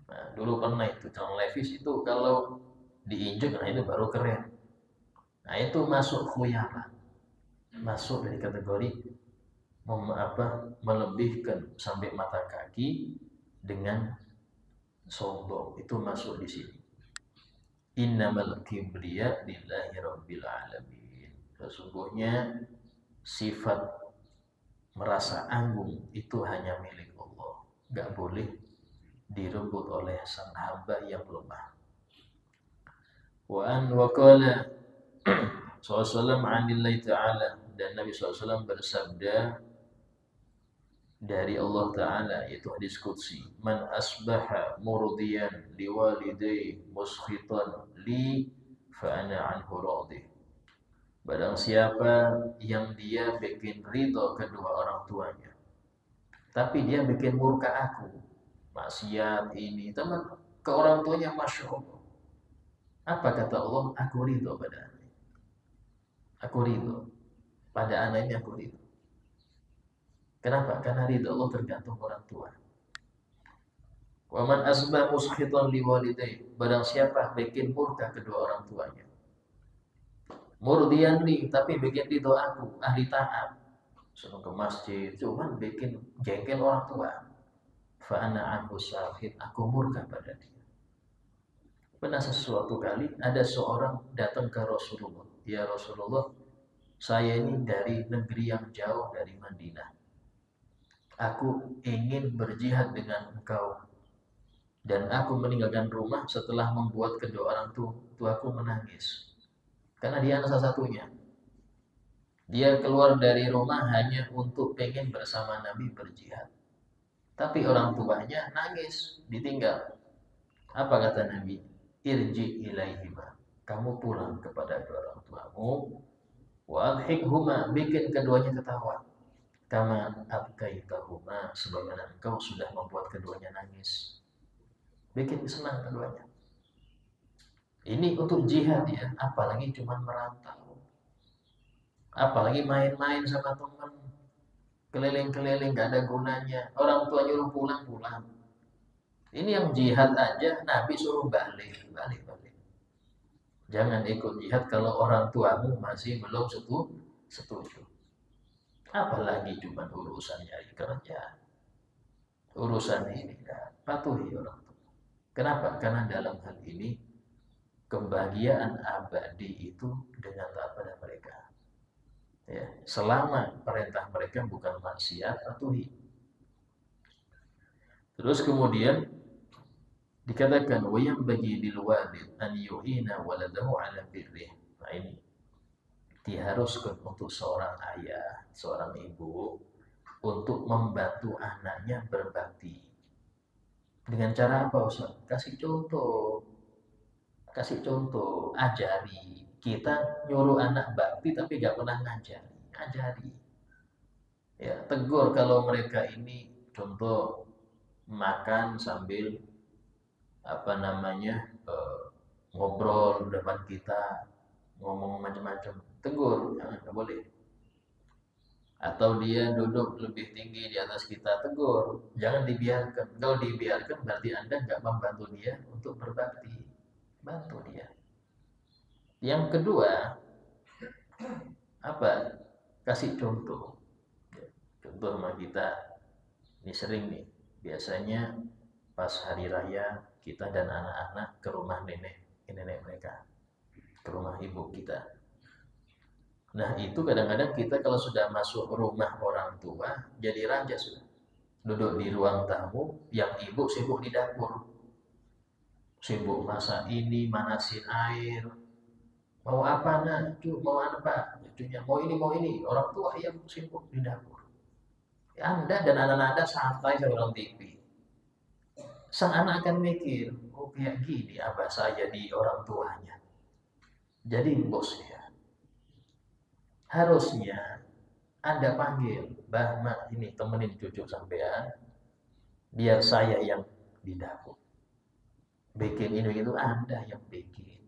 Speaker 1: Nah, dulu pernah itu celana levis itu kalau diinjek, nah itu baru keren. Nah itu masuk khuyala, masuk dari kategori melebihkan sampai mata kaki dengan sombong, itu masuk di sini. Innamal kibriya lillahi rabbil alamin. Sesungguhnya sifat merasa anggung itu hanya milik Allah, gak boleh direbut oleh sang hamba yang lemah. Wa qala SAW anillahi ta'ala, dan Nabi SAW bersabda dari Allah Ta'ala, yaitu hadis qudsi, man asbaha murdiyan liwalidayhi muskhitan li fa ana anhu radih. Barang siapa yang dia bikin ridho kedua orang tuanya, tapi dia bikin murka aku, maksiat ini, teman ke orang tuanya, Masya Allah. Apa kata Allah? Aku ridho pada anak. Aku ridho pada anak ini, aku ridho. Kenapa? Karena ridho Allah tergantung orang tua. Wa man asbah muskhitan liwalidayhi, barang siapa bikin murka kedua orang tuanya. Murdian li, tapi bikin ridho aku, ahli taat, suruh ke masjid, cuman bikin jengkel orang tua. Fa ana anhu syahid, aku murka pada dia. Pernah sesuatu kali ada seorang datang ke Rasulullah, ya Rasulullah, saya ini dari negeri yang jauh dari Madinah. Aku ingin berjihad dengan engkau, dan aku meninggalkan rumah setelah membuat kedua orang tuaku menangis. Karena dia anak salah satunya. Dia keluar dari rumah hanya untuk pengen bersama Nabi berjihad. Tapi orang tuanya nangis, ditinggal. Apa kata Nabi? Irji ilaihima. Kamu pulang kepada kedua orang tuamu. Wa adhikhuma, bikin keduanya ketawa. Kama abkaitahuma, sebagaimana engkau sudah membuat keduanya nangis. Bikin senang keduanya. Ini untuk jihad ya, apalagi cuma merantau. Apalagi main-main sama teman, keliling-keliling gak ada gunanya. Orang tua nyuruh pulang. Ini yang jihad aja Nabi suruh balik. Jangan ikut jihad kalau orang tuamu masih belum setuju. Apalagi cuma urusan nyari kerja, urusan ini, ya, patuhi orang tua. Kenapa? Karena dalam hal ini kebahagiaan abadi itu dengan taat pada mereka. Ya, selama perintah mereka bukan maksiat, patuhi. Terus kemudian dikatakan wa yang bagi lil walid an yu'ina waladahu ala birrih. Nah ini diharuskan untuk seorang ayah, seorang ibu untuk membantu anaknya berbakti. Dengan cara apa, Ustaz? Kasih contoh, ajari. Kita nyuruh anak bakti tapi gak pernah ajari. Ya, tegur kalau mereka ini contoh makan sambil ngobrol depan kita, ngomong macam-macam, tegur, jangan, nggak boleh. Atau dia duduk lebih tinggi di atas kita, tegur, jangan dibiarkan. Kalau dibiarkan berarti Anda nggak membantu dia untuk berbakti, bantu dia. Yang kedua, apa? Kasih contoh. Contoh sama kita, ini sering nih, biasanya pas hari raya kita dan anak-anak ke rumah nenek mereka, ke rumah ibu kita. Nah itu kadang-kadang kita kalau sudah masuk rumah orang tua jadi raja sudah. Duduk di ruang tamu, yang ibu sibuk di dapur, sibuk masak ini, manasin air. Mau apa nak? Mau apa? Cucunya mau ini. Orang tua yang sibuk di dapur. Anda dan anak-anak Anda santai sama TV. Sang anak akan mikir, oh kayak gini abah saya di orang tuanya. Jadi bosnya. Harusnya Anda panggil, Mbah, Mak, ini temenin cucu sampean, biar saya yang di dapur. Bikin ini itu Anda yang bikin.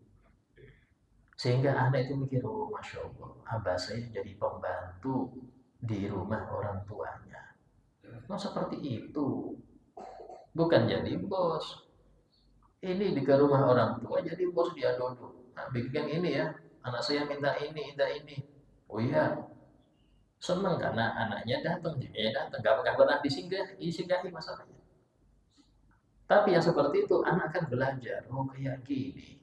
Speaker 1: Sehingga anak itu mikir, oh Masya Allah, abah saya jadi pembantu di rumah orang tuanya. Nah seperti itu. Bukan jadi bos. Ini di ke rumah orang tua jadi bos dia duduk. Nah, bikin ini ya, anak saya minta ini, minta ini. Oh iya, senang karena anaknya datang, dia datang, gak pernah disinggahi masalahnya. Tapi yang seperti itu anak akan belajar, oh kayak gini.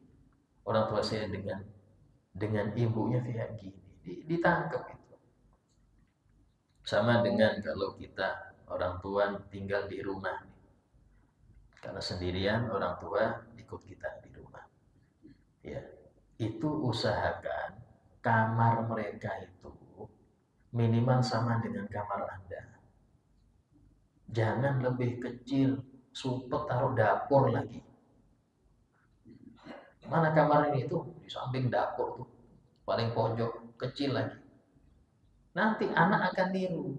Speaker 1: Orang tua saya dengan ibunya kayak gini, ditangkap itu. Sama dengan kalau kita orang tua tinggal di rumah, karena sendirian orang tua ikut kita di rumah. Ya, itu usahakan kamar mereka itu minimal sama dengan kamar Anda. Jangan lebih kecil, supet taruh dapur lagi. Mana kamar ini tuh di samping dapur tuh, paling pojok, kecil lagi. Nanti anak akan niru.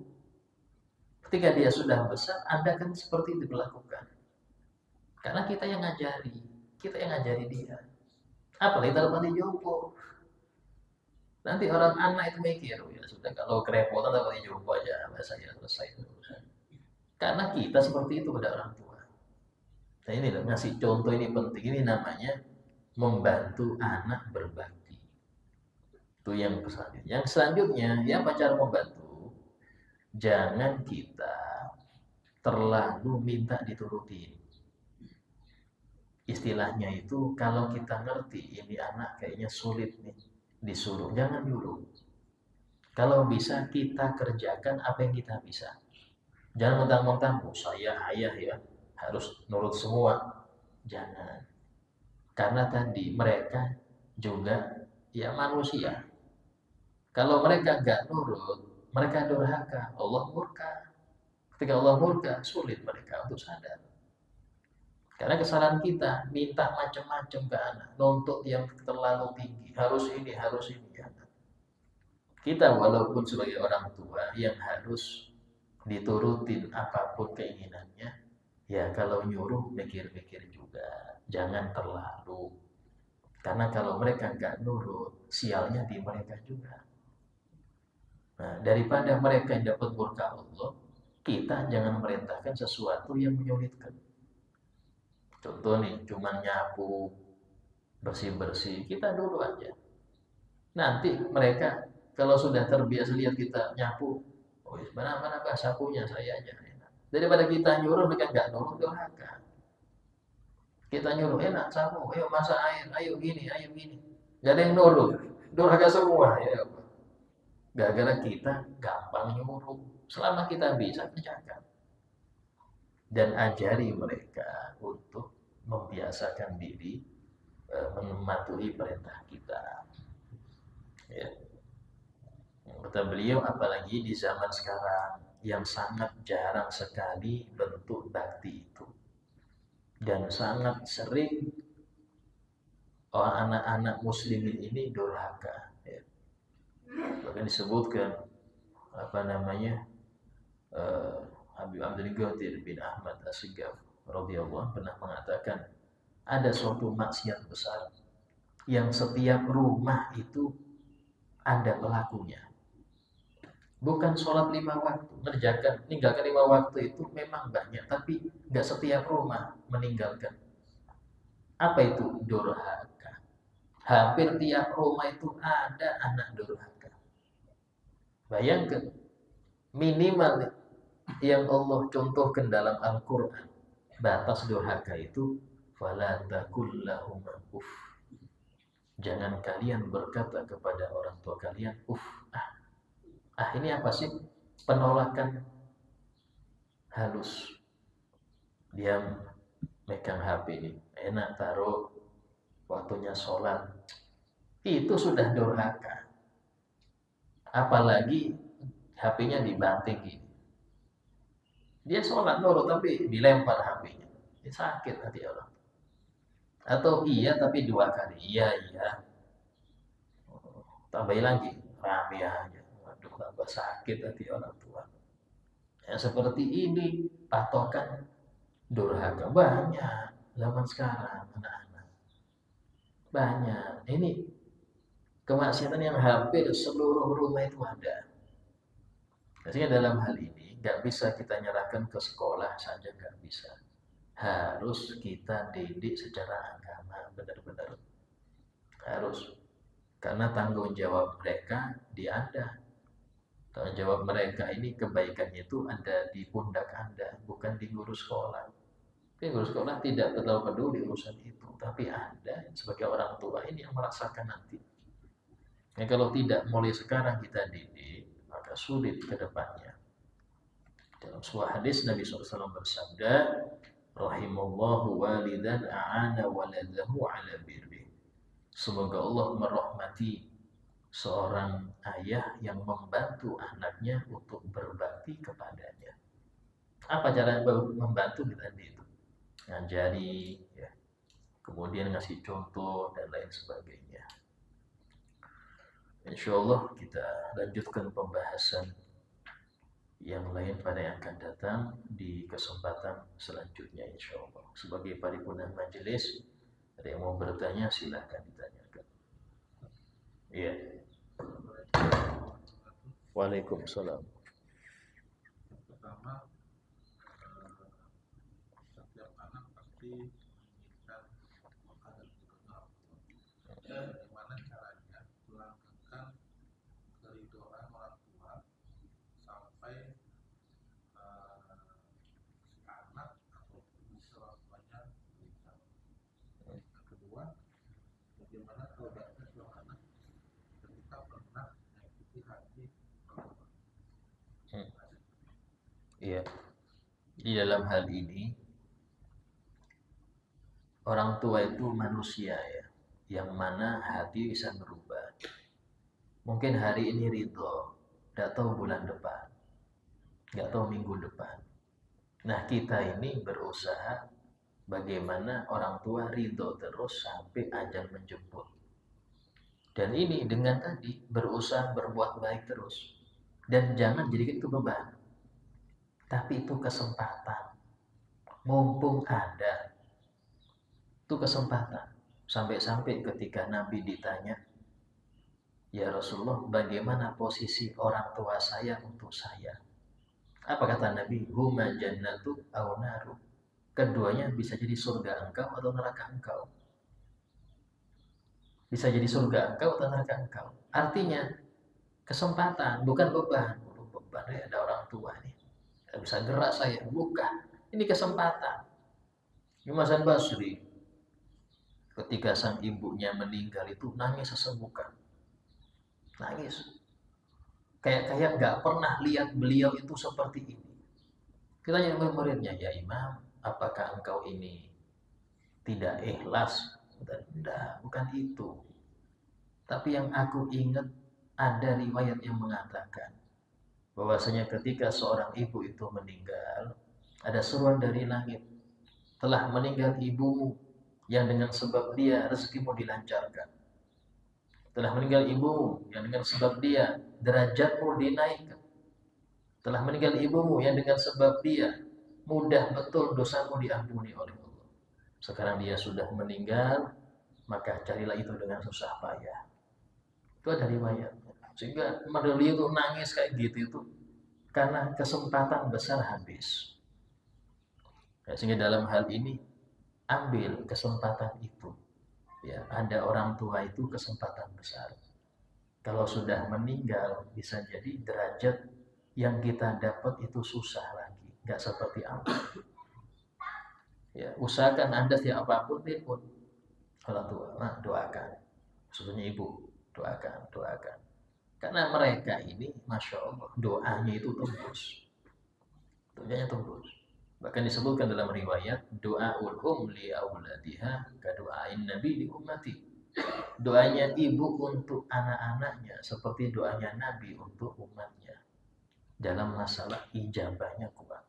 Speaker 1: Ketika dia sudah besar, Anda akan seperti itu dilakukan. Karena kita yang ngajari dia. Apalagi taruh di jompo. Nanti orang anak itu mikir, ya sudah kalau kerepotan taruh di jompo aja, saya selesai. Karena kita seperti itu pada orang tua. Nah ini loh, ngasih contoh ini penting. Ini namanya membantu anak berbakti. Itu yang selanjutnya. Yang selanjutnya, ya cara membantu. Jangan kita terlalu minta diturutin. Istilahnya itu kalau kita ngerti ini anak kayaknya sulit nih disuruh, jangan nyuruh. Kalau bisa kita kerjakan apa yang kita bisa. Jangan mentang-mentang, oh saya ayah ya harus nurut semua. Jangan. Karena tadi mereka juga ya manusia. Kalau mereka nggak nurut, mereka durhaka. Allah murka. Ketika Allah murka, sulit mereka untuk sadar. Karena kesalahan kita minta macam-macam ke anak, nuntut yang terlalu tinggi, harus ini ya. Kita walaupun sebagai orang tua yang harus diturutin apapun keinginannya, ya kalau nyuruh mikir-mikir juga, jangan terlalu. Karena kalau mereka nggak nurut, sialnya di mereka juga. Nah, daripada mereka dapat murka Allah, kita jangan merintahkan sesuatu yang menyulitkan. Contoh nih, cuma nyapu, bersih-bersih, kita dulu aja. Nanti mereka kalau sudah terbiasa lihat kita nyapu, oh mana sapunya saya aja. Daripada kita nyuruh mereka nggak nurut, durhaka. Kita nyuruh enak sapu, ayo masak air, ayo gini. Gak ada yang nurut, durhaka semua ya. Gara-gara kita gampang nyuruh. Selama kita bisa kerjakan. Dan ajari mereka untuk membiasakan diri mematuhi perintah kita. Ya. Kata beliau, apalagi di zaman sekarang yang sangat jarang sekali bentuk bakti itu, dan sangat sering anak-anak muslimin ini durhaka. Ya. Bahkan disebutkan Habib Abdul Qadir bin Ahmad As-Sigaf radhiyallahu pernah mengatakan ada suatu maksiat besar yang setiap rumah itu ada pelakunya. Bukan sholat 5 waktu, meninggalkan 5 waktu itu memang banyak, tapi nggak setiap rumah meninggalkan. Apa itu durhaka? Hampir tiap rumah itu ada anak durhaka. Bayangkan, minimal yang Allah contohkan dalam Al-Quran, batas durhaka itu, fala taqul lahum uff. Jangan kalian berkata kepada orang tua kalian, uff, ini apa sih? Penolakan halus. Dia megang HP ini, enak taruh waktunya sholat. Itu sudah durhaka. Apalagi HP-nya dibanting gini. Dia sholat nurut tapi dilempar HP-nya. Dia sakit hati orang. Atau iya tapi 2 kali. Iya. Tambahin lagi. Rame aja. Waduh. tambah sakit hati orang tua. Yang seperti ini patokan durhaka banyak zaman sekarang anak-anak. Banyak. Ini kemaksiatan yang hampir seluruh rumah itu ada. Sehingga dalam hal ini nggak bisa kita nyerahkan ke sekolah saja, nggak bisa. Harus kita didik secara agama benar-benar harus, karena tanggung jawab mereka di Anda. Tanggung jawab mereka ini kebaikannya itu ada di pundak Anda, bukan di guru sekolah. Tapi guru sekolah tidak terlalu peduli urusan itu, tapi Anda sebagai orang tua ini yang merasakan nanti. Ya, kalau tidak mulai sekarang kita didik, maka sulit ke depannya. Dalam sebuah hadis Nabi SAW bersabda, rahimallahu walidan a'ana waladahu ala birri. Semoga Allah merahmati seorang ayah yang membantu anaknya untuk berbakti kepadanya. Apa cara membantu tadi itu? Ngajari, ya. Kemudian ngasih contoh dan lain sebagainya. Insya Allah kita lanjutkan pembahasan yang lain pada yang akan datang di kesempatan selanjutnya insya Allah. Sebagai paripurna majelis, ada yang mau bertanya silahkan ditanyakan. Iya. Waalaikumsalam.
Speaker 2: Pertama, setiap anak pasti menginginkan makanan terkenal. Bagaimana caranya melanggengkan keridoan orang tua sampai si anak atau bisa orang tuanya meninggal. Yang kedua, bagaimana taubatnya seorang anak ketika pernah mengikuti haji pertama.
Speaker 1: Iya. Di dalam hal ini orang tua itu manusia ya, yang mana hati bisa berubah. Mungkin hari ini ridho, nggak tahu bulan depan, nggak tahu minggu depan. Nah kita ini berusaha bagaimana orang tua ridho terus sampai ajal menjemput. Dan ini dengan tadi berusaha berbuat baik terus. Dan jangan jadikan itu beban. Tapi itu kesempatan. Mumpung ada. Itu kesempatan. Sampai-sampai ketika Nabi ditanya, ya Rasulullah, bagaimana posisi orang tua saya untuk saya? Apa kata Nabi? Huma jannatu aw naru. Keduanya bisa jadi surga engkau atau neraka engkau. Bisa jadi surga engkau atau neraka engkau. Artinya kesempatan, bukan beban. Beban ya, ada orang tua nih. Tidak bisa gerak saya, bukan. Ini kesempatan. Imam Hasan Basri ketika sang ibunya meninggal itu nangis sesenggukan. Nangis. Kayak nggak pernah lihat beliau itu seperti ini. Kita tanya muridnya, ya Imam, apakah engkau ini tidak ikhlas? Tidak, bukan itu. Tapi yang aku ingat ada riwayat yang mengatakan bahwasanya ketika seorang ibu itu meninggal, ada seruan dari langit, telah meninggal ibumu yang dengan sebab dia rezekimu dilancarkan. Telah meninggal ibumu yang dengan sebab dia derajatmu dinaikkan. Telah meninggal ibumu yang dengan sebab dia mudah betul dosamu diampuni oleh Allah. Sekarang dia sudah meninggal, maka carilah itu dengan susah payah. Itu ada riwayat. Sehingga beliau itu nangis kayak gitu itu karena kesempatan besar habis. Ya, sehingga dalam hal ini ambil kesempatan itu. Ya, ada orang tua itu kesempatan besar. Kalau sudah meninggal bisa jadi derajat yang kita dapat itu susah lagi, nggak seperti awal. Ya, usahakan Anda setiap apapun pun orang tua, nah, doakan, khususnya ibu, doakan. Karena mereka ini, masya Allah, doanya itu tembus. Doanya tembus. Bahkan disebutkan dalam riwayat, doaul li auladiha kadoain nabi li ummati. Doanya ibu untuk anak-anaknya seperti doanya Nabi untuk umatnya. Dalam masalah ijabahnya kuat.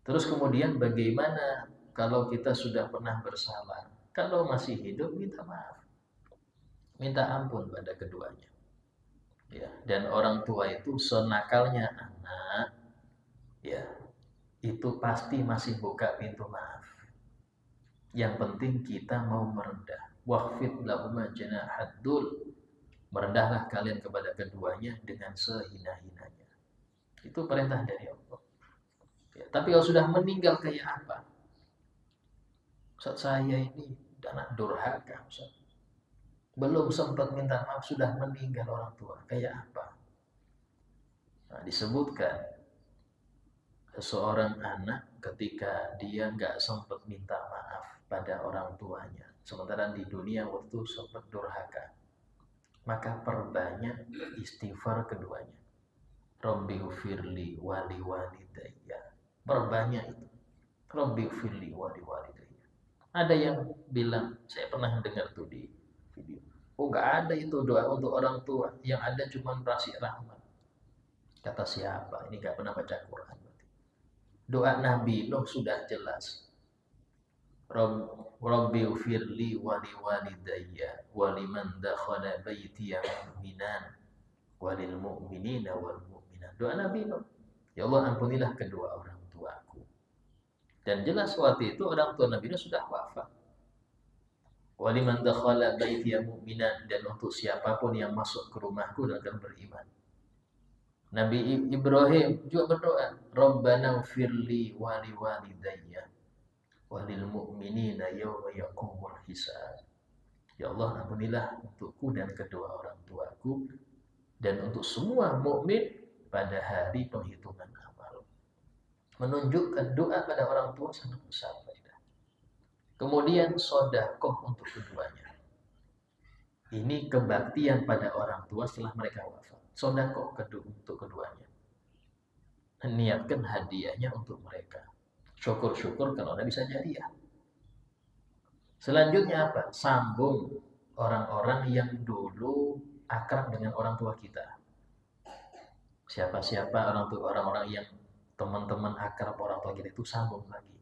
Speaker 1: Terus kemudian bagaimana kalau kita sudah pernah bersalah? Kalau masih hidup minta maaf. Minta ampun pada keduanya. Ya, dan orang tua itu senakalnya anak, ya, itu pasti masih buka pintu maaf. Yang penting kita mau merendah. Waqfid lahuma janahad dzul. Merendahlah kalian kepada keduanya dengan sehina-hinanya. Itu perintah dari Allah. Ya, tapi kalau sudah meninggal kayak apa? Ustaz, saya ini anak durhaka, Ustaz. Belum sempat minta maaf sudah meninggal orang tua. Kayak apa? Nah, disebutkan seseorang anak ketika dia nggak sempat minta maaf pada orang tuanya, sementara di dunia waktu sempat durhaka, maka perbanyak istighfar keduanya. Rabbi firli wali walidayya. Perbanyak itu. Rabbi firli wali walidayya. Ada yang bilang, saya pernah dengar tuh di video. Oh, nggak ada itu doa untuk orang tua. Yang ada cuma kasih rahmat. Kata siapa? Ini nggak pernah baca Quran. Doa Nabi Nuh sudah jelas. Rabbi firli wali walidayya waliman dakhala baitiya mu'minan walil mu'minina wal mu'minat. Doa Nabi Nuh. Ya Allah, ampunilah kedua orang tuaku. Dan jelas waktu itu orang tua Nabi Nuh sudah wafat. Waliman dakhala baitiya mu'minan, dan untuk siapapun yang masuk ke rumahku dan akan beriman. Nabi Ibrahim juga berdoa, Rabbana firli wali walidayya walil mu'minina yawma yaqumul hisab. Ya Allah, ampunilah untukku dan kedua orang tuaku dan untuk semua mukmin pada hari penghitungan amal. Menunjukkan doa pada orang tua sangat besar. Kemudian sedekah untuk keduanya. Ini kebaktian pada orang tua setelah mereka wafat. Sedekah untuk keduanya. Niatkan hadiahnya untuk mereka. Syukur-syukur kalau Anda bisa jariah. Selanjutnya apa? Sambung orang-orang yang dulu akrab dengan orang tua kita. Siapa-siapa orang-orang yang teman-teman akrab orang tua kita itu sambung lagi.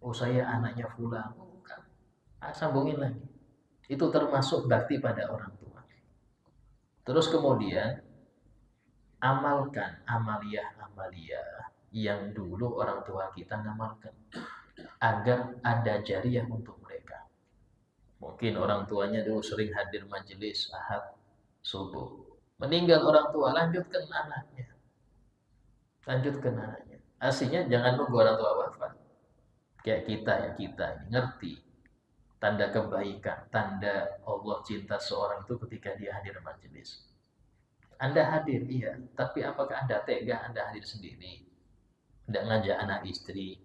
Speaker 1: Oh, saya anaknya fulan. Oh, bukan. Sambungin lagi. Itu termasuk bakti pada orang tua. Terus kemudian amalkan amaliyah-amaliyah yang dulu orang tua kita ngamalkan agar ada jariah untuk mereka. Mungkin orang tuanya dulu sering hadir majelis ahad subuh. Meninggal orang tua, lanjutkan anaknya. Lanjutkan anaknya. Aslinya jangan nunggu orang tua wafat. Kayak kita ini ngerti tanda kebaikan, tanda Allah cinta seorang itu ketika dia hadir majelis. Anda hadir, iya, tapi apakah Anda tega Anda hadir sendiri? Tidak ngajak anak istri.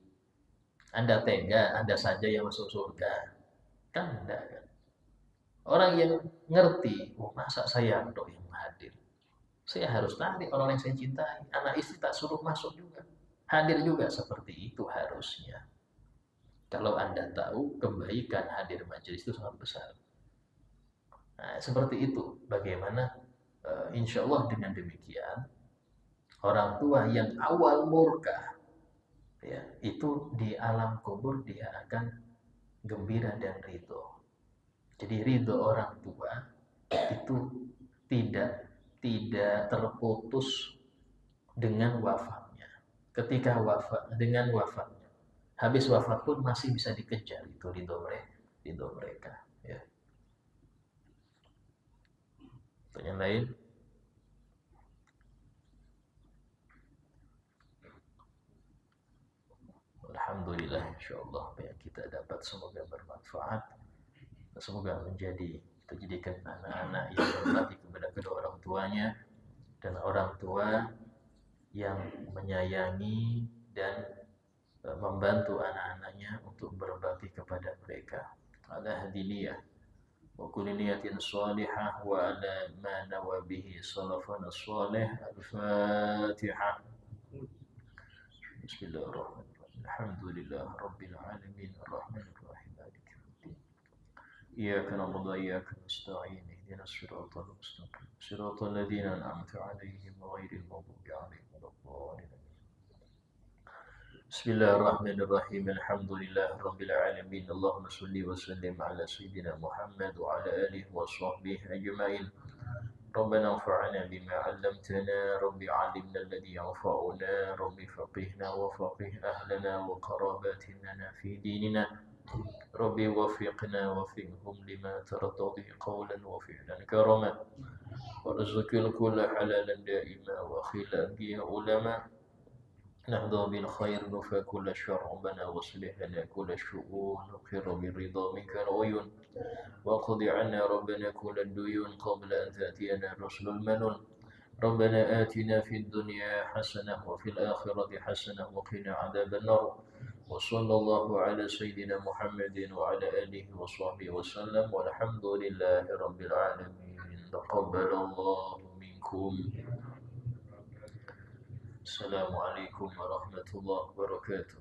Speaker 1: Anda tega, Anda saja yang masuk surga. Kan enggak kan? Orang yang ngerti, oh masa saya dok yang hadir. Saya harus tarik orang yang saya cintai. Anak istri tak suruh masuk juga. Hadir juga seperti itu harusnya. Kalau Anda tahu kebaikan hadir majelis itu sangat besar. Nah, seperti itu. Bagaimana insya Allah dengan demikian orang tua yang awal murka, ya, itu di alam kubur dia akan gembira dan ridho. Jadi ridho orang tua itu tidak terputus dengan wafatnya. Ketika wafat, dengan wafatnya, habis wafat pun masih bisa dikejar itu ridho mereka. Ya. Pertanyaan lain? Alhamdulillah, insyaallah apa yang kita dapat semoga bermanfaat. Semoga kita jadikan anak-anak yang berbakti kepada kedua orang tuanya dan orang tua yang menyayangi dan membantu anak-anaknya untuk berbakti kepada mereka. Ala hadiniyah wa kulli niyatin shalihah wa ala ma nawa bihi salafana shalih. Al-Fatihah. Bismillahirrahmanirrahim. Alhamdulillah rabbil alamin arrahmanir rahim maliki yaumiddin. Iyyaka na'budu wa iyyaka nasta'in. Ihdinas siratal mustaqim. Siratal ladzina an'amta 'alaihim ghairil maghdubi 'alaihim waladdallin. Bismillahirrahmanirrahim. Alhamdulillah rabbil alamin. Allahumma shalli wa sallim ala sayyidina Muhammad wa ala alihi wa sahbihi ajma'in. ربنا انفعنا بما علمتنا رب علمنا الذي ينفعنا رب فقهنا وفقه أهلنا وقراباتنا في ديننا رب وفقنا وفقهم لما ترتضي قولا وفعلا كرما وارزق الكل حلالا دائما وخلا يا علماء نهضى بالخير نفى كل شر ربنا واصلح لنا كل الشؤون وقر بالرضا منك العيون واقض عنا ربنا كل الديون قبل أن تأتينا رسل المنون ربنا آتنا في الدنيا حسنة وفي الآخرة حسنة وقنا عذاب النار وصلى الله على سيدنا محمد وعلى آله وصحبه وسلم والحمد لله رب العالمين تقبل الله منكم. السلام عليكم ورحمة الله وبركاته.